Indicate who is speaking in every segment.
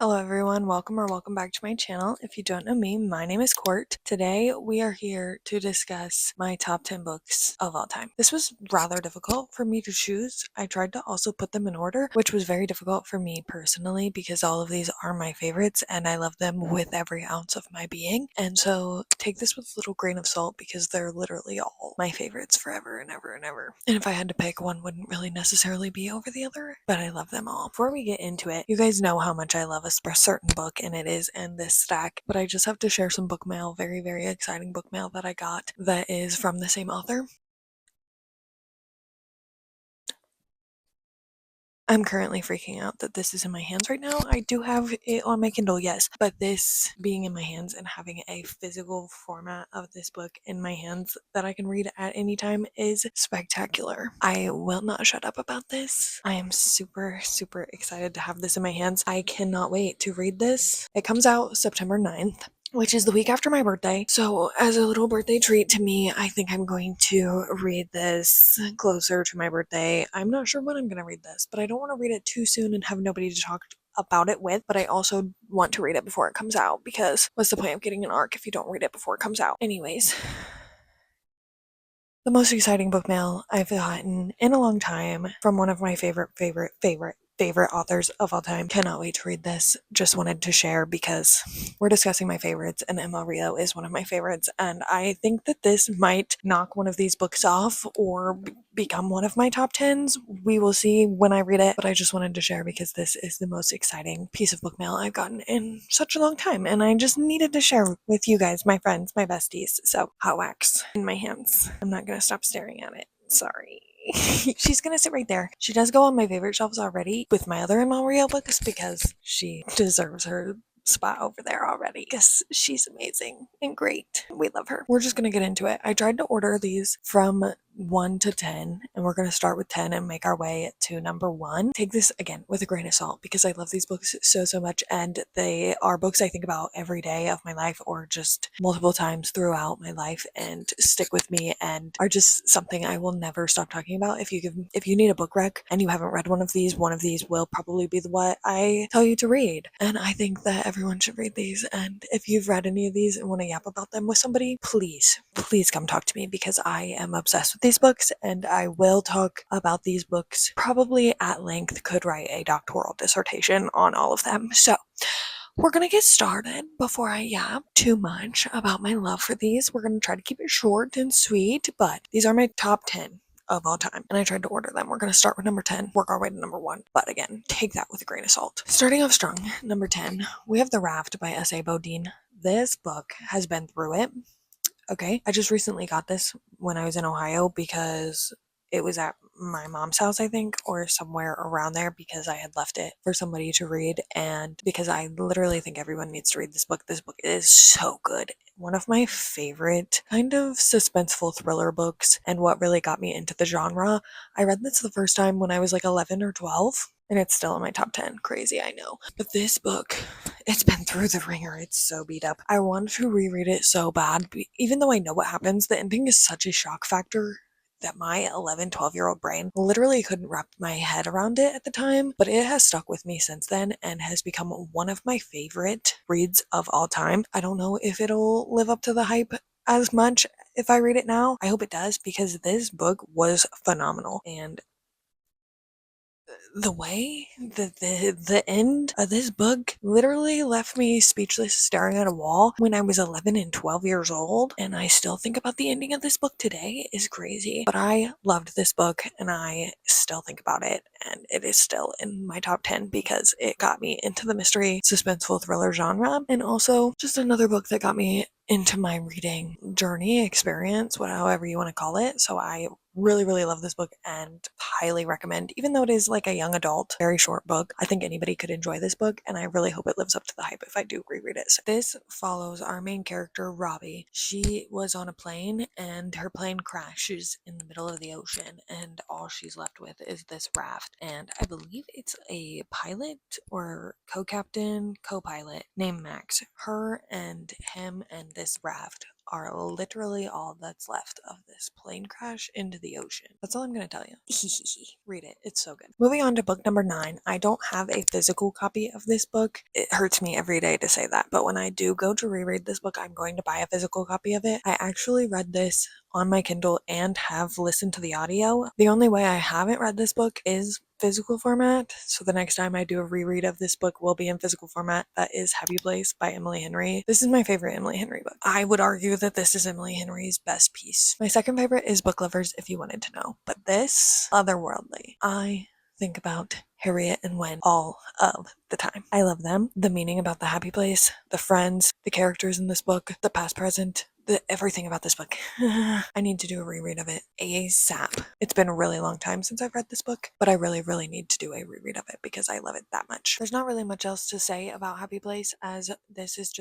Speaker 1: Hello everyone, welcome back to my channel. If you don't know me, my name is Court. Today we are here to discuss my top 10 books of all time. This was rather difficult for me to choose. I tried to also put them in order, which was very difficult for me personally because all of these are my favorites and I love them with every ounce of my being. And so take this with a little grain of salt because they're literally all my favorites forever and ever and ever. And if I had to pick, one wouldn't really necessarily be over the other, but I love them all. Before we get into it, you guys know how much I love a certain book, and it is in this stack, but I just have to share some book mail, very exciting book mail that I got that is from the same author. I'm currently freaking out that this is in my hands right now. I do have it on my Kindle, yes, but this being in my hands and having a physical format of this book in my hands that I can read at any time is spectacular. I will not shut up about this. I am super excited to have this in my hands. I cannot wait to read this. It comes out September 9th, which is the week after my birthday. So as a little birthday treat to me, I think I'm going to read this closer to my birthday. I'm not sure when I'm going to read this, but I don't want to read it too soon and have nobody to talk about it with, but I also want to read it before it comes out because what's the point of getting an ARC if you don't read it before it comes out? Anyways, the most exciting book mail I've gotten in a long time from one of my favorite authors of all time. Cannot wait to read this. Just wanted to share because we're discussing my favorites and Emma Rio is one of my favorites, and I think that this might knock one of these books off or become one of my top 10s. We will see when I read it, but I just wanted to share because this is the most exciting piece of book mail I've gotten in such a long time, and I just needed to share with you guys, my friends, my besties. So hot wax in my hands. I'm not gonna stop staring at it. Sorry. She's gonna sit right there. She does go on my favorite shelves already with my other Emma Rio books because she deserves her spot over there already because she's amazing and great. We love her. We're just gonna get into it. I tried to order these from 1 to 10 and we're going to start with 10 and make our way to number 1. Take this again with a grain of salt because I love these books so much, and they are books I think about every day of my life or just multiple times throughout my life and stick with me and are just something I will never stop talking about. If you need a book rec and you haven't read one of these will probably be the what I tell you to read, and I think that everyone should read these. And if you've read any of these and want to yap about them with somebody, please come talk to me because I am obsessed with these books and I will talk about these books probably at length. Could write a doctoral dissertation on all of them. So we're gonna get started. Before I yap too much about my love for these, we're gonna try to keep it short and sweet, but these are my top 10 of all time, and I tried to order them. We're going to start with number 10, work our way to number 1, but again, take that with a grain of salt. Starting off strong, number 10, we have The Raft by S.A. Bodine. This book has been through it. Okay, I just recently got this when I was in Ohio because it was at my mom's house, I think, or somewhere around there because I had left it for somebody to read, and because I literally think everyone needs to read this book. This book is so good. One of my favorite kind of suspenseful thriller books, and what really got me into the genre. I read this the first time when I was like 11 or 12. And it's still in my top 10. Crazy, I know. But this book, it's been through the ringer. It's so beat up. I wanted to reread it so bad. Even though I know what happens, the ending is such a shock factor that my 11, 12-year-old brain literally couldn't wrap my head around it at the time. But it has stuck with me since then and has become one of my favorite reads of all time. I don't know if it'll live up to the hype as much if I read it now. I hope it does because this book was phenomenal. And the way the end of this book literally left me speechless, staring at a wall when I was 11 and 12 years old, and I still think about the ending of this book today is crazy. But I loved this book and I still think about it, and it is still in my top 10 because it got me into the mystery suspenseful thriller genre, and also just another book that got me into my reading journey experience, however you want to call it. So I really love this book and highly recommend, even though it is like a young adult, very short book. I think anybody could enjoy this book, and I really hope it lives up to the hype if I do reread it. So this follows our main character, Robbie. She was on a plane and her plane crashes in the middle of the ocean, and all she's left with is this raft. And I believe it's a pilot or co-pilot named Max. Her and him and this raft are literally all that's left of this plane crash into the ocean. That's all I'm gonna tell you. Read it. It's so good. Moving on to book number 9. I don't have a physical copy of this book. It hurts me every day to say that, but when I do go to reread this book, I'm going to buy a physical copy of it. I actually read this on my Kindle and have listened to the audio. The only way I haven't read this book is physical format, so the next time I do a reread of this book will be in physical format. That is Happy Place by Emily Henry. This is my favorite Emily Henry book. I would argue that this is Emily Henry's best piece. My second favorite is Book Lovers, if you wanted to know, but this, otherworldly. I think about Harriet and Wen all of the time. I love them. The meaning about the happy place, the friends, the characters in this book, the past, present, everything about this book. I need to do a reread of it ASAP. It's been a really long time since I've read this book, but I really, really need to do a reread of it because I love it that much. There's not really much else to say about Happy Place, as this is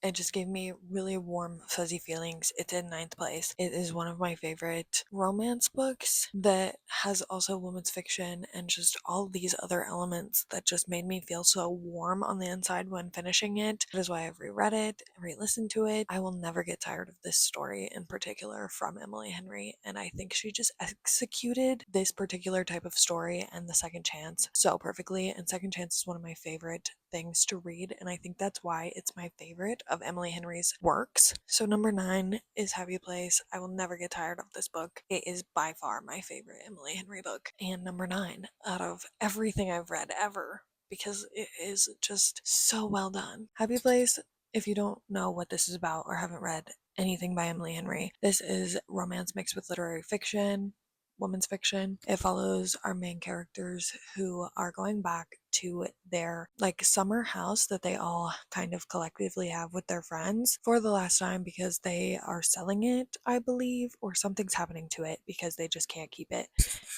Speaker 1: it just gave me really warm, fuzzy feelings. It's in 9th place. It is one of my favorite romance books that has also women's fiction and just all these other elements that just made me feel so warm on the inside when finishing it. That is why I've reread it, re-listened to it. I will never get tired of this story in particular from Emily Henry, and I think she just executed this particular type of story and the second chance so perfectly. And second chance is one of my favorite things to read, and I think that's why it's my favorite of Emily Henry's works. So number 9 is Happy Place. I will never get tired of this book. It is by far my favorite Emily Henry book, and number 9 out of everything I've read ever, because it is just so well done. Happy Place, if you don't know what this is about or haven't read anything by Emily Henry, this is romance mixed with literary fiction, women's fiction. It follows our main characters who are going back to their summer house that they all kind of collectively have with their friends for the last time because they are selling it, I believe, or something's happening to it because they just can't keep it.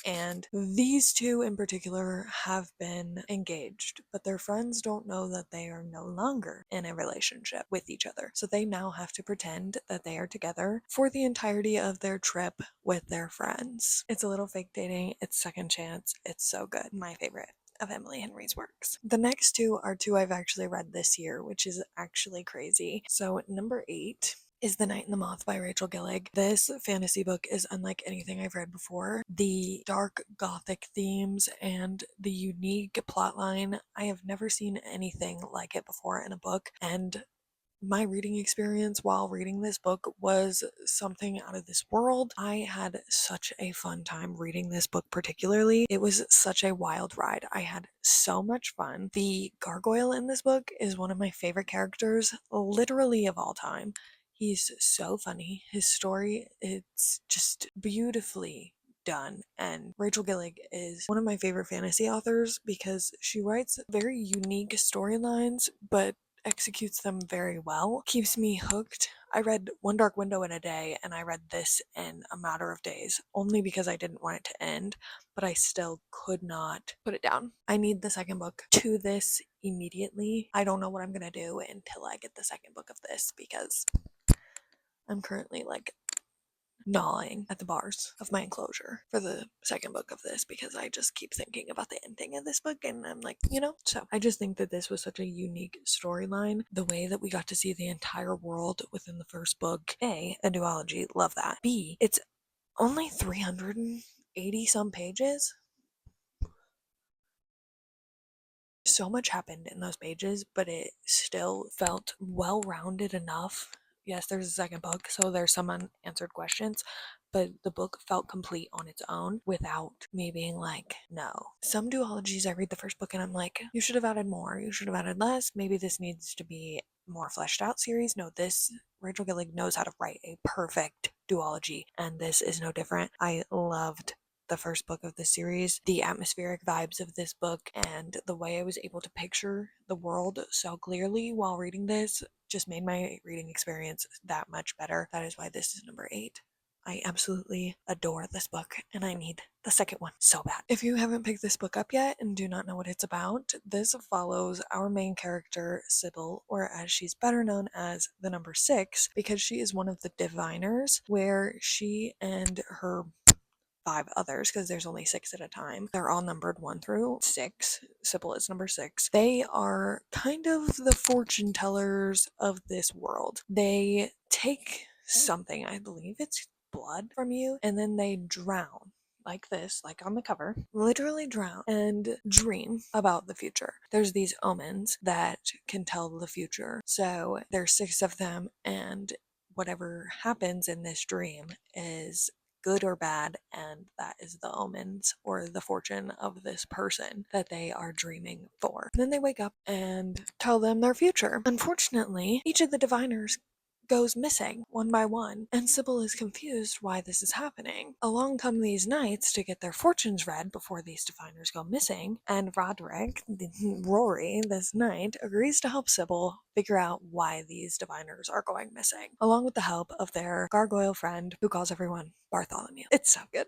Speaker 1: And these two in particular have been engaged, but their friends don't know that they are no longer in a relationship with each other. So they now have to pretend that they are together for the entirety of their trip with their friends. It's a little fake dating. It's second chance. It's so good. My favorite of Emily Henry's works. The next two are two I've actually read this year, which is actually crazy. So number 8 is The Night and the Moth by Rachel Gillig. This fantasy book is unlike anything I've read before. The dark gothic themes and the unique plotline, I have never seen anything like it before in a book, and my reading experience while reading this book was something out of this world. I had such a fun time reading this book particularly. It was such a wild ride. I had so much fun. The gargoyle in this book is one of my favorite characters, literally of all time. He's so funny. His story, it's just beautifully done, and Rachel Gillig is one of my favorite fantasy authors because she writes very unique storylines, but executes them very well, keeps me hooked. I read One Dark Window in a day, and I read this in a matter of days, only because I didn't want it to end, but I still could not put it down. I need the second book to this immediately. I don't know what I'm gonna do until I get the second book of this, because I'm currently gnawing at the bars of my enclosure for the second book of this because I just keep thinking about the ending of this book, and I'm so I just think that this was such a unique storyline. The way that we got to see the entire world within the first book, a duology, love that. B, it's only 380 some pages. So much happened in those pages, but it still felt well-rounded enough. Yes, there's a second book, so there's some unanswered questions, but the book felt complete on its own without me being no. Some duologies, I read the first book and I'm like, you should have added more, you should have added less, maybe this needs to be more fleshed out series. No, this, Rachel Gillig knows how to write a perfect duology, and this is no different. I loved the first book of this series, the atmospheric vibes of this book, and the way I was able to picture the world so clearly while reading this just made my reading experience that much better. That is why this is number 8. I absolutely adore this book, and I need the second one so bad. If you haven't picked this book up yet and do not know what it's about, this follows our main character, Sybil, or as she's better known as the number 6, because she is one of the diviners, where she and her 5 others, because there's only 6 at a time. They're all numbered 1 through 6. Sybil is number 6. They are kind of the fortune tellers of this world. They take something, I believe it's blood from you, and then they drown like this, like on the cover, literally drown and dream about the future. There's these omens that can tell the future. So there's 6 of them, and whatever happens in this dream is good or bad, and that is the omens or the fortune of this person that they are dreaming for. And then they wake up and tell them their future. Unfortunately, each of the diviners goes missing one by one, and Sybil is confused why this is happening. Along come these knights to get their fortunes read before these diviners go missing, and Rory, this knight, agrees to help Sybil figure out why these diviners are going missing, along with the help of their gargoyle friend who calls everyone Bartholomew. It's so good.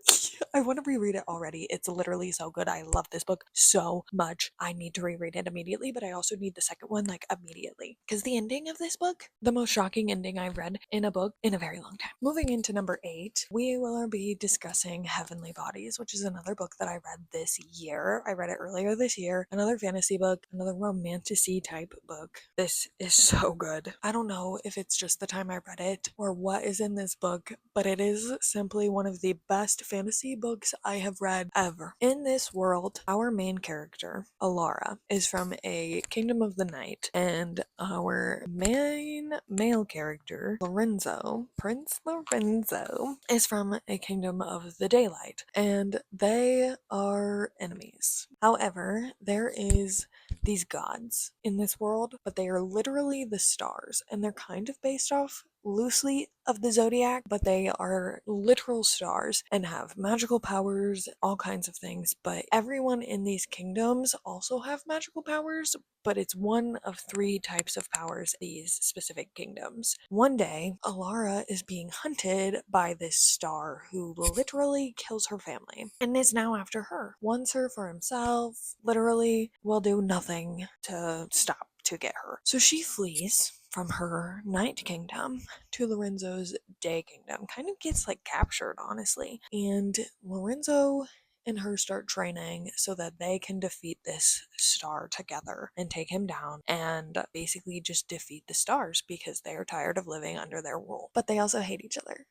Speaker 1: I want to reread it already. It's literally so good. I love this book so much. I need to reread it immediately, but I also need the second one like immediately. Because the ending of this book, the most shocking ending I've read in a book in a very long time. Moving into number 8, we will be discussing Heavenly Bodies, which is another book that I read this year. I read it earlier this year. Another fantasy book, another romantic-y type book. This is so good. I don't know if it's just the time I read it or what is in this book, but it is simply one of the best fantasy books I have read ever. In this world, our main character, Alara, is from a kingdom of the night, and our main male character, Prince Lorenzo, is from a kingdom of the daylight, and they are enemies. However, there is these gods in this world, but they are literally the stars, and they're kind of based off loosely of the zodiac, but they are literal stars and have magical powers, all kinds of things. But everyone in these kingdoms also have magical powers, but it's one of 3 types of powers in these specific kingdoms. One day, Alara is being hunted by this star who literally kills her family and is now after her. Wants her for himself, literally will do nothing to stop to get her. So she flees from her night kingdom to Lorenzo's day kingdom. Kind of gets like captured, honestly. And Lorenzo and her start training so that they can defeat this star together and take him down and basically just defeat the stars because they are tired of living under their rule. But they also hate each other.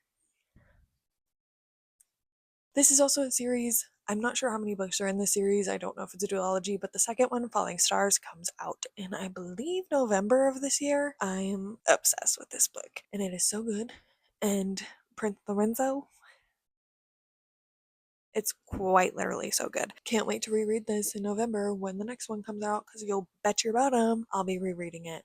Speaker 1: This is also a series. I'm not sure how many books are in this series. I don't know if it's a duology, but the second one, Falling Stars, comes out in, I believe, November of this year. I'm obsessed with this book, and it is so good. And Prince Lorenzo, it's quite literally so good. Can't wait to reread this in November when the next one comes out, because you'll bet your bottom I'll be rereading it.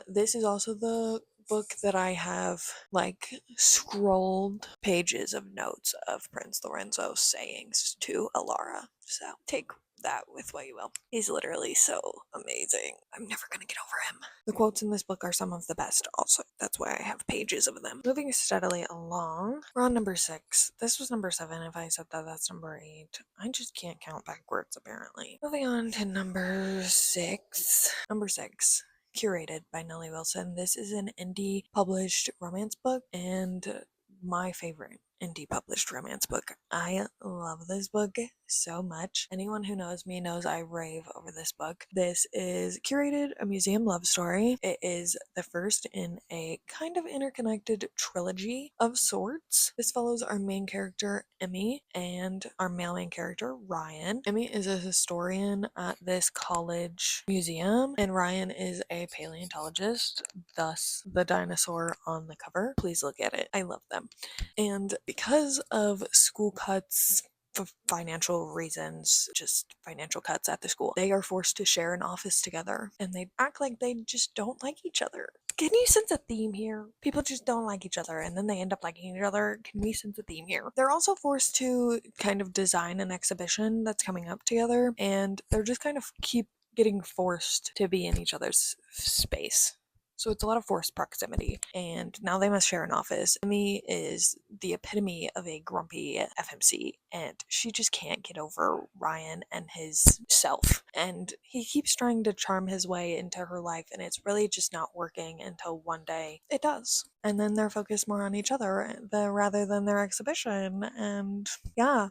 Speaker 1: This is also the book that I have like scrolled pages of notes of Prince Lorenzo's sayings to Alara. So take that with what you will. He's literally so amazing. I'm never gonna get over him. The quotes in this book are some of the best also. That's why I have pages of them. Moving steadily along, we're on number 6. This was number 7. If I said that, that's number 8. I just can't count backwards, apparently. Moving on to number 6. Number 6. Curated by Nellie Wilson. This is an indie published romance book and my favorite indie published romance book. I love this book so much. Anyone who knows me knows I rave over this book. This is Curated, a museum love story. It is the first in a kind of interconnected trilogy of sorts. This follows our main character, Emmy, and our male main character, Ryan. Emmy is a historian at this college museum, and Ryan is a paleontologist, thus the dinosaur on the cover. Please look at it. I love them. And because of school cuts, for financial reasons, just financial cuts at the school, they are forced to share an office together, and they act like they just don't like each other. Can you sense a theme here? People just don't like each other, and then they end up liking each other. Can we sense a theme here? They're also forced to kind of design an exhibition that's coming up together, and they're just kind of keep getting forced to be in each other's space. So it's a lot of forced proximity, and now they must share an office. Emmy is the epitome of a grumpy FMC, and she just can't get over Ryan and his self. And he keeps trying to charm his way into her life, and it's really just not working until one day it does. And then they're focused more on each other rather than their exhibition, and yeah.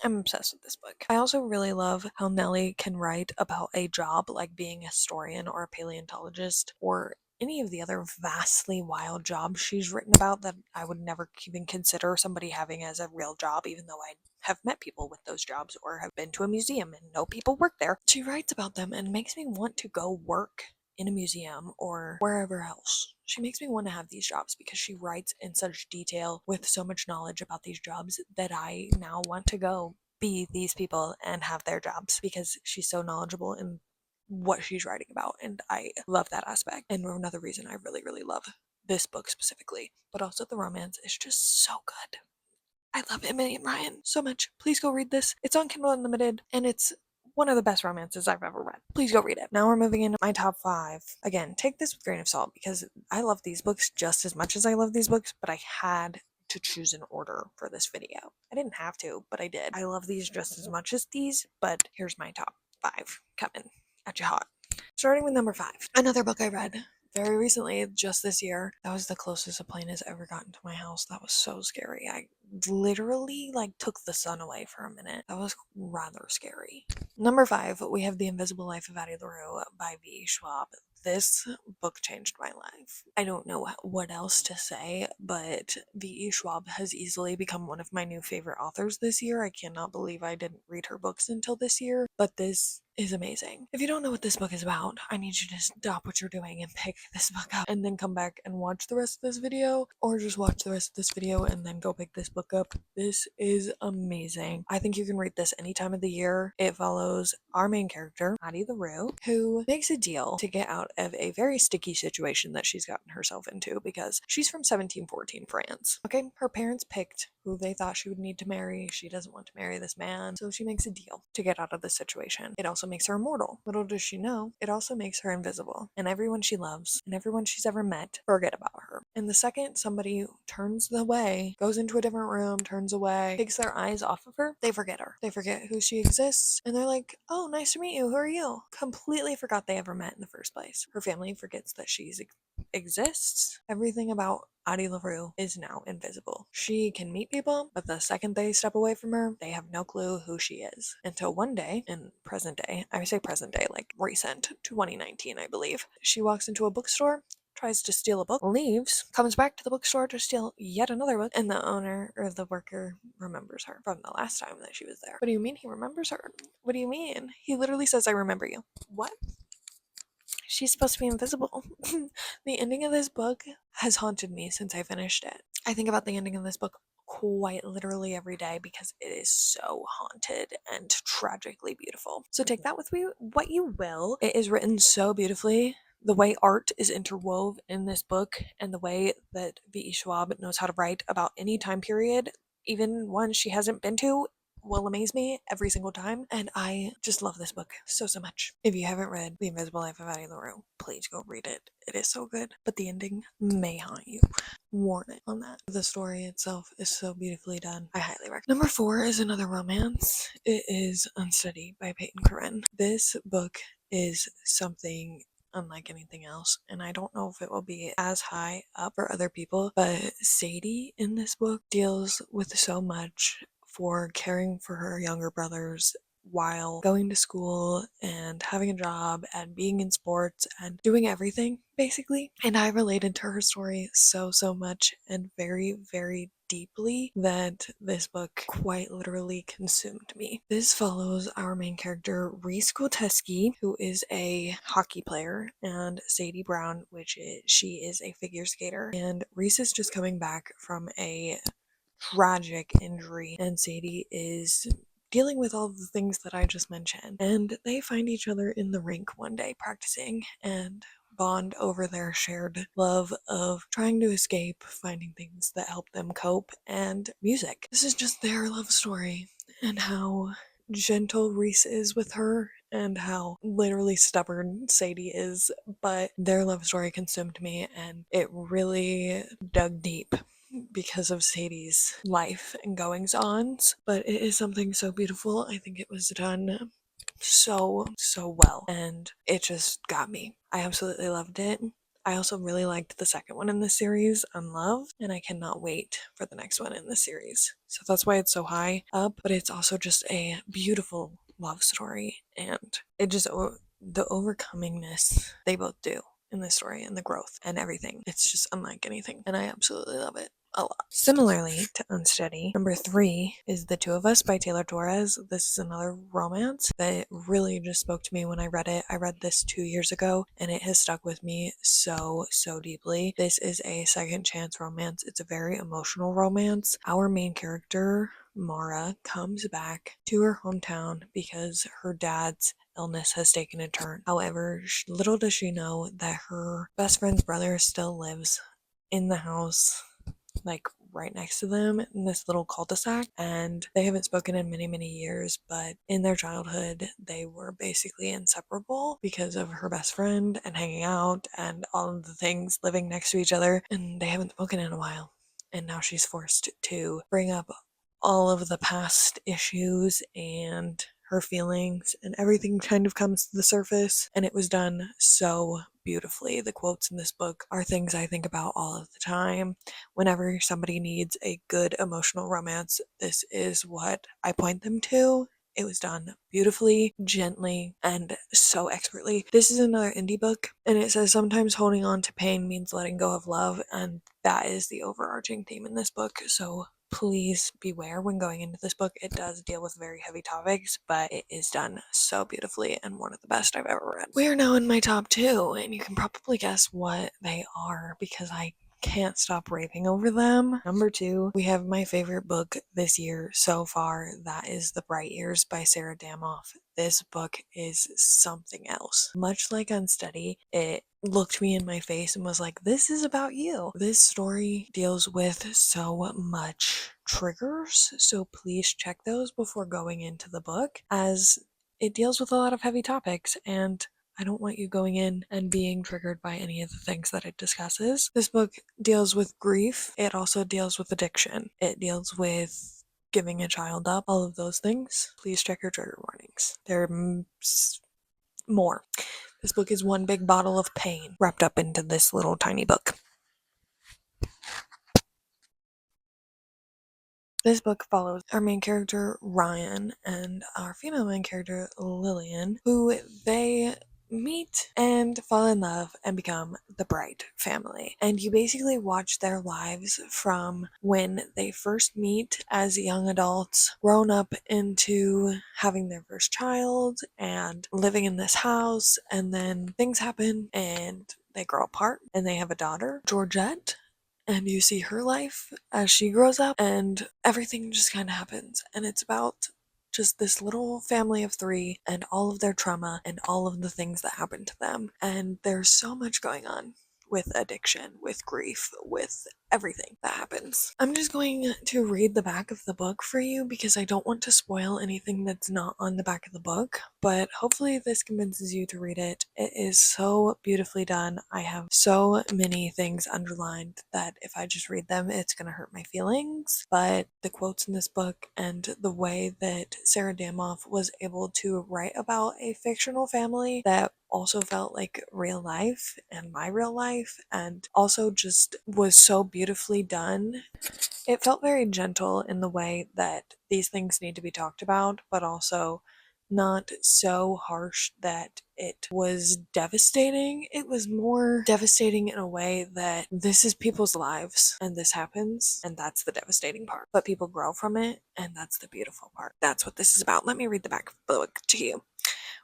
Speaker 1: I'm obsessed with this book. I also really love how Nellie can write about a job like being a historian or a paleontologist or any of the other vastly wild jobs she's written about that I would never even consider somebody having as a real job, even though I have met people with those jobs or have been to a museum and know people work there. She writes about them and makes me want to go work in a museum or wherever else. She makes me want to have these jobs because she writes in such detail with so much knowledge about these jobs that I now want to go be these people and have their jobs because she's so knowledgeable in what she's writing about, and I love that aspect. And another reason I really, really love this book specifically, but also the romance is just so good. I love Emily and Ryan so much. Please go read this. It's on Kindle Unlimited, and it's one of the best romances I've ever read. Please go read it. Now we're moving into my top 5. Again, take this with a grain of salt because I love these books just as much as I love these books, but I had to choose an order for this video. I didn't have to, but I did. I love these just as much as these, but here's my top 5 coming at you hot. Starting with number 5, another book I read very recently, just this year. That was the closest a plane has ever gotten to my house. That was so scary. I literally took the sun away for a minute. That was rather scary. Number 5, we have The Invisible Life of Addie LaRue by V. Schwab. This book changed my life. I don't know what else to say, but V. Schwab has easily become one of my new favorite authors this year. I cannot believe I didn't read her books until this year, but this is amazing. If you don't know what this book is about, I need you to stop what you're doing and pick this book up and then come back and watch the rest of this video, or just watch the rest of this video and then go pick this book up. This is amazing. I think you can read this any time of the year. It follows our main character, Addie LaRue, who makes a deal to get out of a very sticky situation that she's gotten herself into because she's from 1714 France. Okay, her parents picked who they thought she would need to marry. She doesn't want to marry this man, so she makes a deal to get out of the situation. It also makes her immortal. Little does she know, it also makes her invisible, and everyone she loves and everyone she's ever met forget about her. And the second somebody turns away, goes into a different room, turns away, takes their eyes off of her, they forget her. They forget who she exists, and they're like, oh, nice to meet you, who are you? Completely forgot they ever met in the first place. Her family forgets that she exists. Everything about Addie LaRue is now invisible. She can meet people, but the second they step away from her, they have no clue who she is. Until one day, in present day, I say present day, like recent, 2019, I believe, she walks into a bookstore, tries to steal a book, leaves, comes back to the bookstore to steal yet another book, and the owner or the worker remembers her from the last time that she was there. What do you mean he remembers her? What do you mean? He literally says, I remember you. What? She's supposed to be invisible. The ending of this book has haunted me since I finished it. I think about the ending of this book quite literally every day because it is so haunted and tragically beautiful. So take that with what you will. It is written so beautifully. The way art is interwove in this book and the way that V.E. Schwab knows how to write about any time period, even one she hasn't been to, will amaze me every single time, and I just love this book so much. If you haven't read The Invisible Life of Addie LaRue, please go read it. It is so good, but the ending may haunt you. Warning on that. The story itself is so beautifully done. I highly recommend. Number 4 is another romance. It is Unsteady by Peyton Corinne. This book is something unlike anything else, and I don't know if it will be as high up for other people, but Sadie in this book deals with so much for caring for her younger brothers while going to school and having a job and being in sports and doing everything basically. And I related to her story so much and very deeply that this book quite literally consumed me. This follows our main character Reese Koteski, who is a hockey player, and Sadie Brown, she is a figure skater. And Reese is just coming back from a tragic injury, and Sadie is dealing with all the things that I just mentioned. And they find each other in the rink one day practicing and bond over their shared love of trying to escape, finding things that help them cope, and music. This is just their love story and how gentle Reese is with her and how literally stubborn Sadie is, but their love story consumed me and it really dug deep because of Sadie's life and goings-ons, but it is something so beautiful. I think it was done so well, and it just got me. I absolutely loved it. I also really liked the second one in the series, Unloved, and I cannot wait for the next one in the series. So that's why it's so high up, but it's also just a beautiful love story, and it just, the overcomingness they both do in this story, and the growth and everything. It's just unlike anything, and I absolutely love it a lot. Similarly to Unsteady, number 3 is The Two of Us by Taylor Torres. This is another romance that really just spoke to me when I read it. I read this 2 years ago and it has stuck with me so deeply. This is a second chance romance. It's a very emotional romance. Our main character, Mara, comes back to her hometown because her dad's illness has taken a turn. However, little does she know that her best friend's brother still lives in the house, like right next to them in this little cul-de-sac, and they haven't spoken in many years, but in their childhood they were basically inseparable because of her best friend and hanging out and all of the things, living next to each other, and they haven't spoken in a while. And now she's forced to bring up all of the past issues and her feelings, and everything kind of comes to the surface, and it was done so beautifully. The quotes in this book are things I think about all of the time. Whenever somebody needs a good emotional romance, this is what I point them to. It was done beautifully, gently, and so expertly. This is another indie book, and it says sometimes holding on to pain means letting go of love, and that is the overarching theme in this book. So please beware when going into this book. It does deal with very heavy topics, but it is done so beautifully and one of the best I've ever read. We are now in my top 2, and you can probably guess what they are because I can't stop raving over them. Number 2, we have my favorite book this year so far. That is The Bright Years by Sarah Damoff. This book is something else. Much like Unsteady, it looked me in my face and was like, this is about you. This story deals with so much triggers, so please check those before going into the book, as it deals with a lot of heavy topics, and I don't want you going in and being triggered by any of the things that it discusses. This book deals with grief. It also deals with addiction. It deals with giving a child up, all of those things. Please check your trigger warnings. There are more. This book is one big bottle of pain wrapped up into this little tiny book. This book follows our main character, Ryan, and our female main character, Lillian, who they meet and fall in love and become the Bright family. And you basically watch their lives from when they first meet as young adults, grown up into having their first child and living in this house, and then things happen and they grow apart and they have a daughter, Georgette. And you see her life as she grows up, and everything just kind of happens. And it's about just this little family of 3 and all of their trauma and all of the things that happen to them. And there's so much going on with addiction, with grief, with everything that happens. I'm just going to read the back of the book for you because I don't want to spoil anything that's not on the back of the book, but hopefully this convinces you to read it. It is so beautifully done. I have so many things underlined that if I just read them, it's going to hurt my feelings, but the quotes in this book and the way that Sarah Damoff was able to write about a fictional family that also felt like real life and my real life, and also just was so beautifully done. It felt very gentle in the way that these things need to be talked about, but also not so harsh that it was devastating. It was more devastating in a way that this is people's lives and this happens, and that's the devastating part. But people grow from it, and that's the beautiful part. That's what this is about. Let me read the back of the book to you.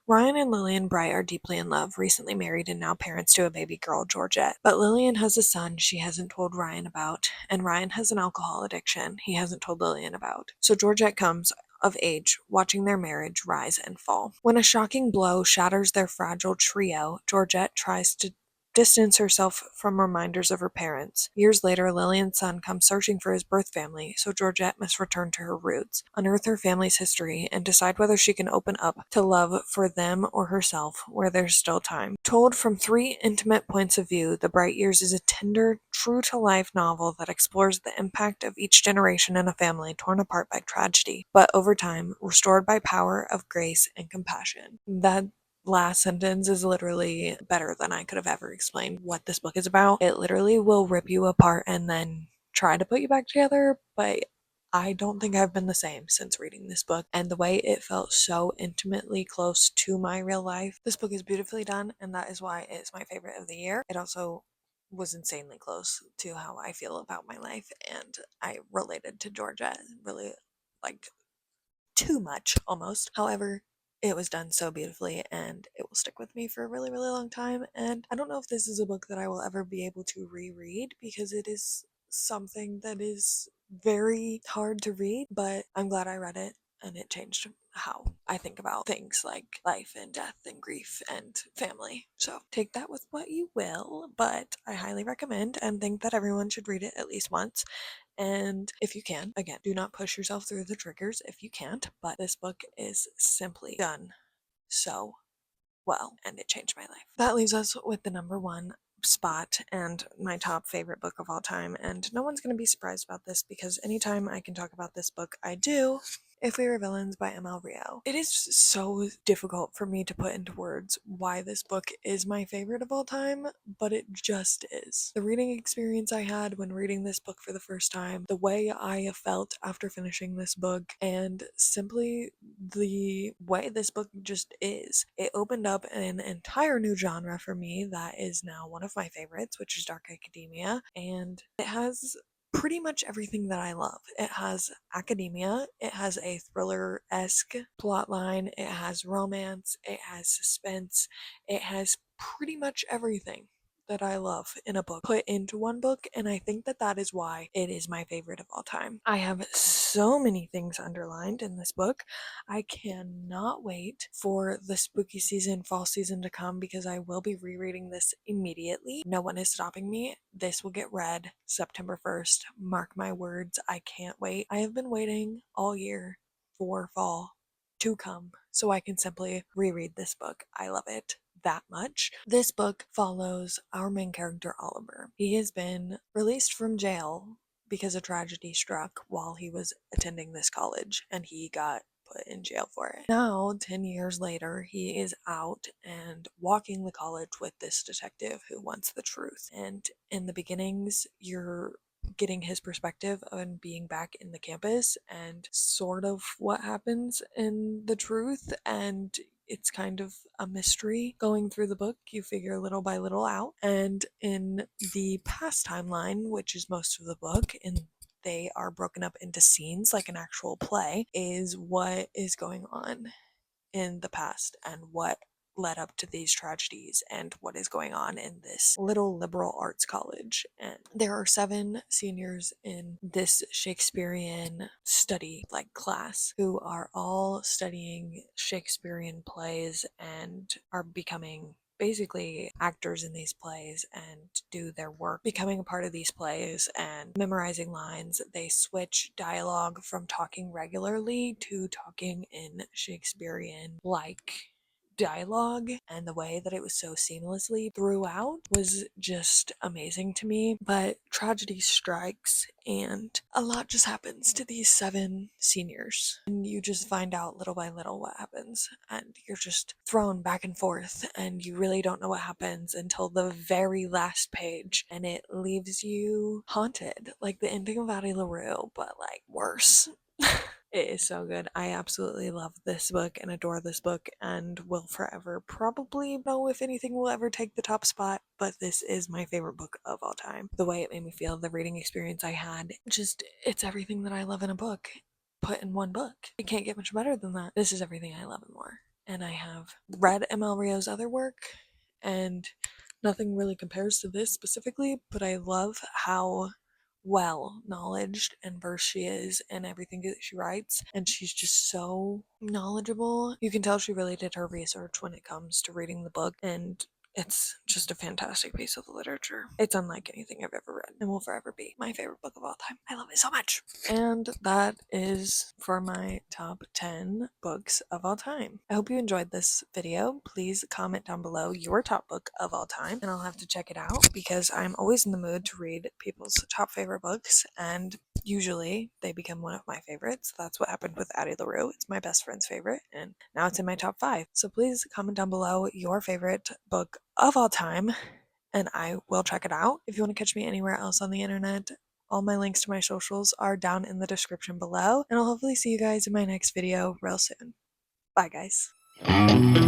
Speaker 1: Ryan and Lillian Bright are deeply in love, recently married and now parents to a baby girl, Georgette. But Lillian has a son she hasn't told Ryan about, and Ryan has an alcohol addiction he hasn't told Lillian about. So Georgette comes of age, watching their marriage rise and fall. When a shocking blow shatters their fragile trio, Georgette tries to distance herself from reminders of her parents. Years later, Lillian's son comes searching for his birth family, so Georgette must return to her roots, unearth her family's history, and decide whether she can open up to love for them or herself where there's still time. Told from 3 intimate points of view, The Bright Years is a tender, true-to-life novel that explores the impact of each generation in a family torn apart by tragedy, but over time, restored by power of grace and compassion. That last sentence is literally better than I could have ever explained what this book is about. It literally will rip you apart and then try to put you back together, but I don't think I've been the same since reading this book, and the way it felt so intimately close to my real life. This book is beautifully done, and that is why it's my favorite of the year. It also was insanely close to how I feel about my life, and I related to Georgia really, like, too much almost. However, it was done so beautifully and it will stick with me for a really, really long time. And I don't know if this is a book that I will ever be able to reread because it is something that is very hard to read, but I'm glad I read it and it changed how I think about things like life and death and grief and family. So take that with what you will, but I highly recommend and think that everyone should read it at least once. And if you can, again, do not push yourself through the triggers if you can't, but this book is simply done so well, and it changed my life. That leaves us with the number one spot and my top favorite book of all time. And no one's going to be surprised about this because anytime I can talk about this book, I do. If We Were Villains by ML Rio. It is so difficult for me to put into words why this book is my favorite of all time, but it just is. The reading experience I had when reading this book for the first time, the way I felt after finishing this book, and simply the way this book just is. It opened up an entire new genre for me that is now one of my favorites, which is dark academia, and it has pretty much everything that I love. It has academia, it has a thriller-esque plotline, it has romance, it has suspense, it has pretty much everything that I love in a book put into one book, and I think that that is why it is my favorite of all time. I have so many things underlined in this book. I cannot wait for the spooky season, fall season to come because I will be rereading this immediately. No one is stopping me. This will get read September 1st. Mark my words, I can't wait. I have been waiting all year for fall to come so I can simply reread this book. I love it that much. This book follows our main character, Oliver. He has been released from jail because a tragedy struck while he was attending this college and he got put in jail for it. Now, 10 years later, he is out and walking the college with this detective who wants the truth. And in the beginnings, you're getting his perspective on being back in the campus and sort of what happens in the truth, and it's kind of a mystery going through the book. You figure little by little out. And in the past timeline, which is most of the book, and they are broken up into scenes like an actual play, is what is going on in the past and what led up to these tragedies and what is going on in this little liberal arts college. And there are 7 seniors in this Shakespearean study like class who are all studying Shakespearean plays and are becoming basically actors in these plays and do their work becoming a part of these plays and memorizing lines. They switch dialogue from talking regularly to talking in Shakespearean like dialogue, and the way that it was so seamlessly throughout was just amazing to me. But tragedy strikes and a lot just happens to these 7 seniors, and you just find out little by little what happens, and you're just thrown back and forth and you really don't know what happens until the very last page, and it leaves you haunted, like the ending of Addie LaRue, but like worse. It is so good. I absolutely love this book and adore this book and will forever probably know if anything will ever take the top spot, but this is my favorite book of all time. The way it made me feel, the reading experience I had, just, it's everything that I love in a book put in one book. It can't get much better than that. This is everything I love and more. And I have read ML Rio's other work, and nothing really compares to this specifically, but I love how well knowledged and versed she is in everything that she writes, and she's just so knowledgeable. You can tell she really did her research when it comes to reading the book, and it's just a fantastic piece of literature. It's unlike anything I've ever read and will forever be my favorite book of all time. I love it so much. And that is for my top 10 books of all time. I hope you enjoyed this video. Please comment down below your top book of all time, and I'll have to check it out because I'm always in the mood to read people's top favorite books, and usually they become one of my favorites. That's what happened with Addie LaRue. It's my best friend's favorite, and now it's in my top 5. So please comment down below your favorite book of all time, and I will check it out. If you want to catch me anywhere else on the internet, All my links to my socials are down in the description below, and I'll hopefully see you guys in my next video real soon. Bye, guys.